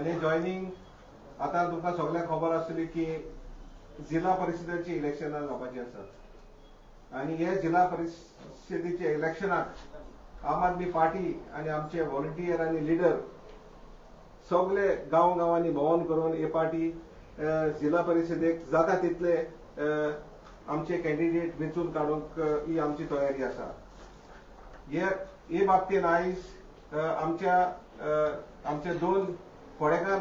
आणि जॉईनिंग आता तुमकां सगळ्यांक खबर आसतली की जिल्हा परिषदेची इलेक्शनां जावपाची आसात आणि हे जिल्हा परिषदेच्या इलेक्शनाक आम आदमी पार्टी आणि आमचे व्हॉलंटियर आणि लिडर सगळे गांवांनी भोंवून करून हे पार्टी जिल्हा परिषदेक जाता तितले आमचे कॅन्डिडेट वेंचून काडूंक ही आमची तयारी आसा. हे बाबतीन आयज आमचे दोन फोडेकार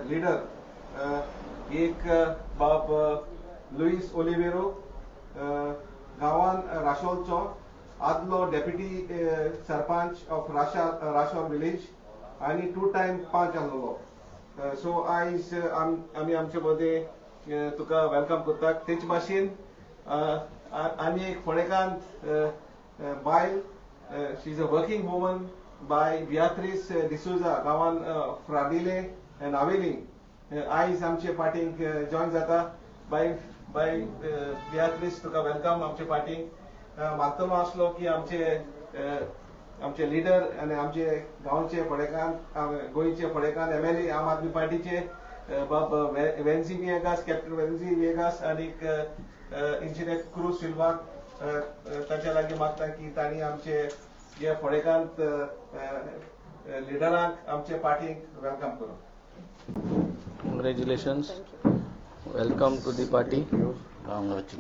लिडर एक बाब लुईस ओलिवेरो गांवान राशोलचो आदलो deputy sarpanch of Rachol village आणि 2 टाइम पंच आसलो. सो आयज आमी आमचे मदें तुका वेलकम करतात. तेच भाशेन आनी एक फोडेकांत बायल she is a working woman by Beatrice D'Souza गांवान फ्राडिले नावेली आयज आमचे पार्टीक जॉइन जाता. बाय बियात्रीस तुका वेलकम आमचे पार्टीक. मागतलो आसलो की आमचे लिडर आणि आमचे गांवचे फोडेकांत गोंयचे फोडेकांत MLA आम आदमी पार्टीचे बाब वेन्सी विएगास कॅप्टन वेन्सी विएगास आणि इंजिनियर क्रूज सिल्वा ताच्या लागीं मागता की तांणी आमचे जे फोडेकांत लिडरांक आमचे पार्टीक वेलकम करूं. Congratulations. Welcome to the party.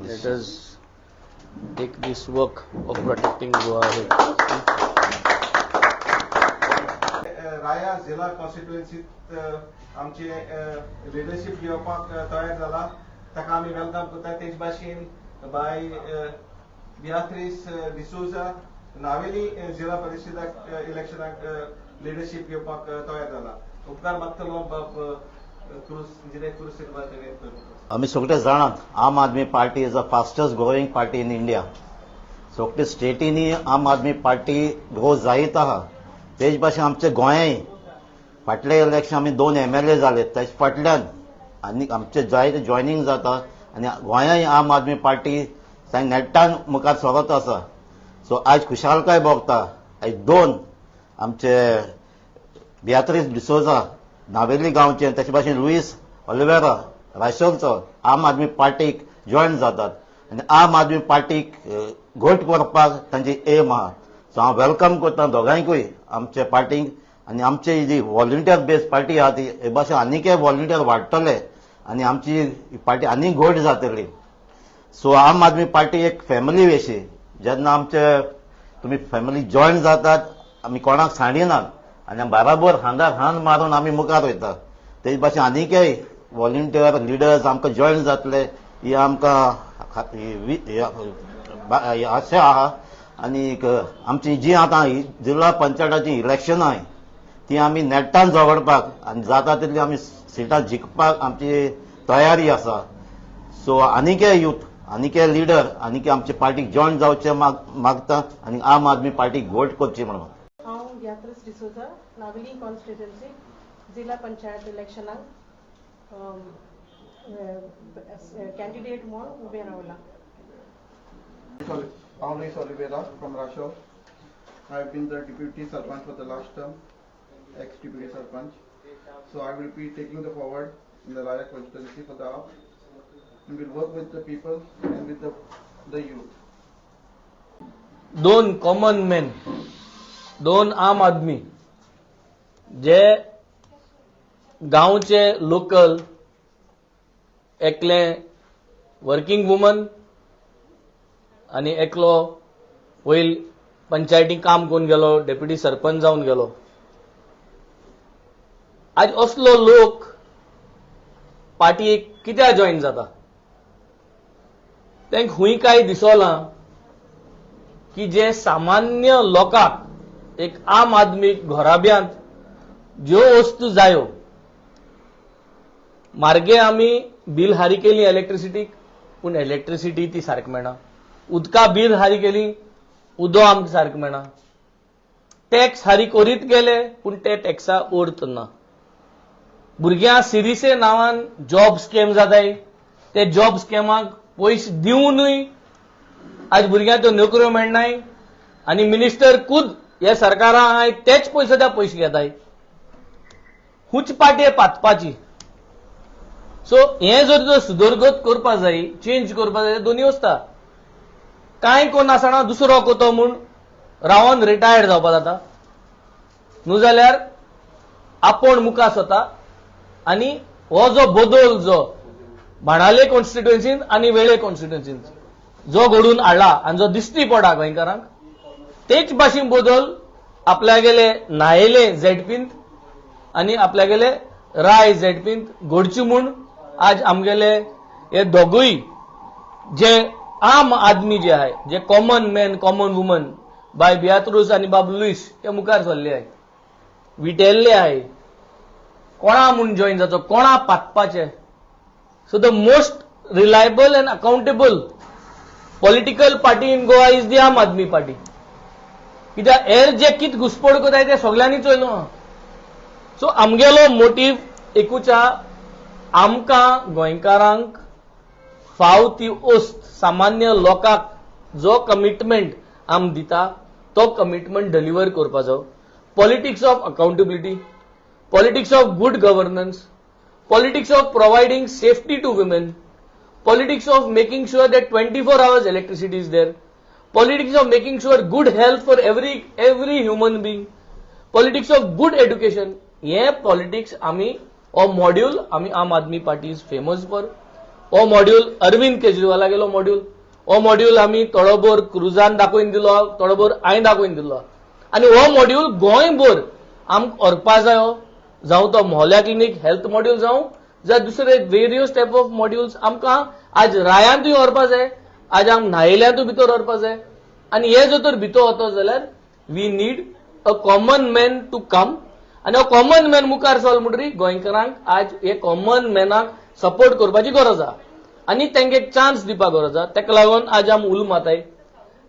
Let us take this work of protecting Goa ahead. राया जिल्हा कॉन्स्टिट्युएन्सीत आमचे लिडरशीप घेवपाक तयार जाला ताका आमी वेलकम करता. तेच भाशेन बाय बियात्रीस डिसोजा नावेली जिल्हा परिषदाक इलेक्शनाक लिडरशीप घेवपाक तयार जाला. उपकार मागतलो बाब इंजिनियर क्रूज सिल्वा करून. आमी सगळे जाणात Aam Aadmi party is the fastest growing party in India. सगळे स्टेटीनी आम आदमी पार्टी ग्रो जायत आहा. तेच भाशेन आमचे गोंयाय फाटले इलेक्शन आमी 2 MLA जाले तेच फाटल्यान आनी आमचे जायते जॉयनिंग जाता आनी गोंयाय आम आदमी पार्टी नेटान मुखार सरत आसा. सो आज खुशालकाय भोगता. आज 2 आमचे बियात्रीस डिसोजा नावेली गांवचे तेच भाशेन लुईस ओलिवेरा राशोलचो आम आदमी पार्टीक जॉइन जातात आनी आम आदमी पार्टीक घोट करपाक तांची एम आहा. सो हांव वेलकम करता दोगांयकूय आमचे पार्टीक आनी आमची जी व्हॉलंटियर बेस्ड पार्टी आहा ती हे भाशेन आनीकय व्हॉलंटियर वाडटले आनी आमची पार्टी आनीक घोट जातली. सो आम आदमी पार्टी एक फॅमिली अशी जेन्ना आमचे तुमी फॅमिली जॉइन जातात आमी कोणाक सांडिनात आनी बराबर हांगार हांद मारून आमी मुखार वयता. तेच भाशेन आनीकय व्हॉलंटियर लिडर्स आमकां जॉइन जातले ही आमकां आशा आहा. आनी आमची जी आतां जिल्हा पंचायताची इलेक्शनां ती आमी नेटान झगडपाक आनी जाता तितली आमी सिटां जिखपाक आमची तयारी आसा. सो आनीकय यूथ आनीकय लिडर आनीकय आमचे पार्टीक जॉइन जावचे मागता आनी आम आदमी पार्टीक वोट करची म्हणून. हांव बियात्रीस डिसोजा नावेली कॉन्स्टिट्युएन्सी जिल्हा पंचायत इलेक्शनाक कॅन्डिडेट म्हणून उबे रावला. I'm Luis Oliveira from Rashol. I've been the deputy sarpanch for the last term, ex-deputy sarpanch. So I will be taking the forward in the Raya constituency for the AAP and will work with the people and with the youth. 2 common man 2 आम आदमी जे गांवचे local एकले working woman आणि एकलो वयर पंचायतीक काम करून गेलो डेप्युटी सरपंच जावन गेलो. आज असलो लोक पार्टीक कित्याक जॉइन जाता तांकां खूंय काय दिसोना की जे सामान्य लोकांक एक आम आदमी घोराब्यांत ज्यो वस्तू जायो मार्गे आमी बील हारी केली इलेक्ट्रिसिटीक पूण इलेक्ट्रिसिटी ती सारकी मेळना. उदका बील हारी केली उदो आमकां सारकें मेळना. टॅक्स हारी करीत गेले पूण ते टॅक्सा अर्थ ना. भुरग्यां सिरिसे नांवान जॉब स्कॅम जाताय ते जॉब स्कॅमाक पयशे दिवनूय आज भुरग्यांक त्यो नोकऱ्यो मेळनाय आनी मिनिस्टर खुद हे सरकारां आहाय तेच पयशे घेताय. हुंच पाटी पातपाची. सो हे जर सुदरगत करपा जाय, चेंज करपा जाय, दोन्ही वचता. कांय कोण आसना दुसरो कोतो म्हूण रावन रिटायर्ड जावपा जाता न्हू जाल्यार आपूण मुखार स्वता आनी हो जो बदल जो बाणावले कॉन्स्टिट्युएन्सीन आनी वेळे कॉन्स्टिट्युएन्सीन जो घडून हाडला आनी जो दिसती पडा गोंयकारांक, तेच भाशेन बदल आपल्यागेले न्हायेले झेडपींत आनी आपल्यागेले राय झेडपींत घडची म्हूण आज आमगेले हे दोगूय जे आम आदमी जे आहे, जे common man common woman by Beatrice आनी बाब लुईस ते मुखार सरले आहे, विटेल्ले आहे. कोणा म्हूण जॉईन जावचो, कोणा पातपाचे. So the most reliable and accountable political party in Goa is the Aam Aadmi party. कित्याक हेर जे कित घुसपड करताय ते सगळ्यांनी चोयलो. सो आमगेलो मोटीव एकूच आहा, आमकां गोंयकारांक फाव ती ओस्त सामान्य लोकांक जो कमिटमेंट आम दिता तो कमिटमेंट डिलिव्हर करपा जाय. Politics of accountability, politics of good governance, politics of providing safety to women, politics of making sure that 24 hours electricity is there, politics of making sure good health for every human being, politics of good education. हे politics आमी हो module आमी आम Aadmi party is famous for. हो module Arvind केजरीवाला गेलो module. हो module आमी थोडोभर क्रुजान दाखोवन दिलो, थोडोभर हांवें दाखोवन दिलो. आनी हो मॉड्यूल गोंयभर आमकां व्हरपा जायो, जावं तो मोहल्ल्या क्लिनीक हेल्थ मॉड्यूल जावं जाल्यार दुसरे वेरियस टायप ऑफ मॉड्यूल्स आमकां आज रायांतूय व्हरपा जाय, आज आमकां न्हायिल्यांतूय भितर व्हरपा जाय. आनी हे जर तर भितर वता जाल्यार we need a common man to come. आनी हो कॉमन मॅन मुखार सरलो म्हणटरी गोंयकारांक आज हे कॉमन मॅनाक सपोर्ट करपाची गरज आहा आनी तांकां एक चान्स दिवपाक गरज आहा. ताका लागून आज आमी उलो माताय.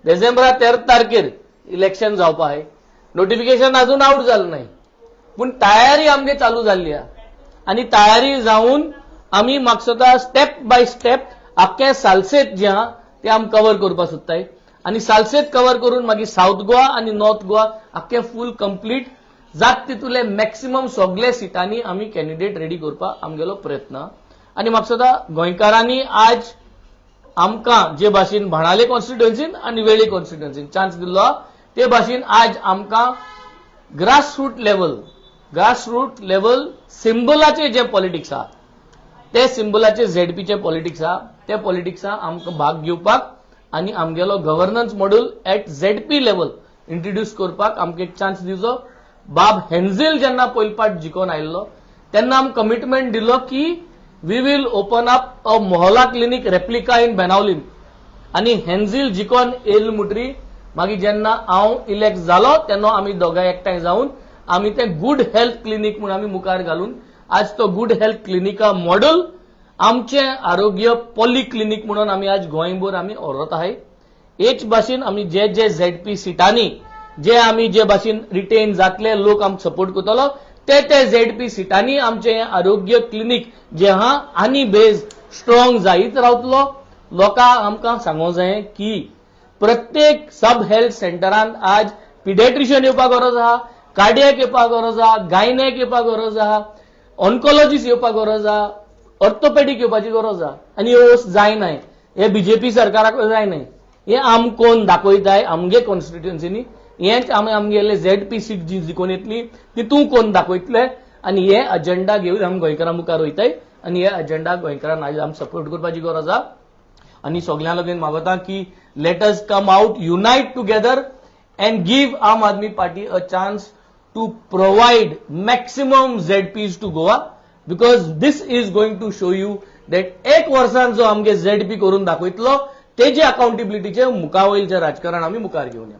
डिसेंबरा 13 तारखेर इलेक्शन जावपा आहाय. नोटिफिकेशन अजून आउट जालें नाही, पूण तयारी आमगे चालू जाल्ली आहा. आनी तयारी जावन आमी म्हाका स्वता स्टेप बाय स्टेप आख्खे सालसेत जे आहा ते आमी कव्हर करपाक सोदताय. आनी सालसेत कव्हर करून मागीर साऊथ गोवा आनी नॉर्थ गोवा आख्खे फूल कंप्लीट जात तितूले मॅक्सिमम सगळे सिटांनी आमी कॅन्डिडेट रेडी करपाक आमगेलो प्रयत्न. आनी म्हाका स्वता गोंयकारांनी आज आमकां जे भाशेन बाणावले कॉन्स्टिट्युएन्सीन आनी वेळी कॉन्स्टिट्युएन्सीन चान्स दिल्लो ते भाशेन आज आमकां ग्रासरूट लेवल सिंबलाचे जे पॉलिटिक्स आहा ते सिंबलाचे झेडपीचे पॉलिटिक्स आहा ते पॉलिटिक्सा आमकां भाग घेवपाक आनी आमगेलो governance module at ZP level introduce करपाक आमकां एक चान्स दिवचो. बाब हेन्झेल जेन्ना पयलपाट जिखोन आयिल्लो तेन्ना आमी कमिटमेंट दिलो की we will open up a mohalla clinic replica in Benaulim. आनी हेन्झेल जिखोन येयलो म्हणटरी मागीर जेन्ना हांव इलेक्ट जालो तेन्ना आमी दोगांय एकठांय जावन आमी ते गुड हेल्थ क्लिनीक म्हणून आमी मुखार घालून आज तो गुड हेल्थ क्लिनिका मॉडेल आमचे आरोग्य पॉली क्लिनीक म्हणून आमी आज गोंयभर आमी व्हरत आहाय. हेच भाशेन आमी जे जे झेडपी सिटांनी जे आमी जे भाशेन रिटेन जातले लोक आमकां सपोर्ट करतलो ते झेडपी सिटांनी आमचे आरोग्य क्लिनीक जे आहा आनी बेज स्ट्रॉंग जायत रावतलो. लोकांक आमकां सांगूंक जाय की प्रत्येक सब हेल्थ सेंटरान आज पिडियाट्रिशियन येवपाक गरज आहा, कार्डियक येवपाक गरज आहा, गायनेक येवपाक गरज आहा, ऑन्कोलॉजिस्ट येवपाक गरज आहा, ऑर्थोपेडीक येवपाची गरज आहा. आनी ह्यो वस्त जायनाय. हे बीजेपी सरकाराक जायनाय. हे आम कोण दाखयताय आमगे कॉन्स्टिट्युएन्सीनी हेच आमी आमगेले झेडपी सीट जी जिखून येतली तितू कोण दाखयतले आनी हे अजेंडा घेवन आमी गोंयकारां मुखार वयताय. आनी हे अजेंडा गोंयकारांक आज आमी सपोर्ट करपाची गरज आहा. आनी सगळ्यां लगेन मागता की let us come out unite together and give Aam Aadmi party a chance to provide maximum ZPs to Goa because this is going to show you that एक वर्षान जो आमगे ZP करून दाखयतलो तेजे अकाउंटेबिलिटीचे मुखावयलचे राजकारण आमी मुखार घेवन या.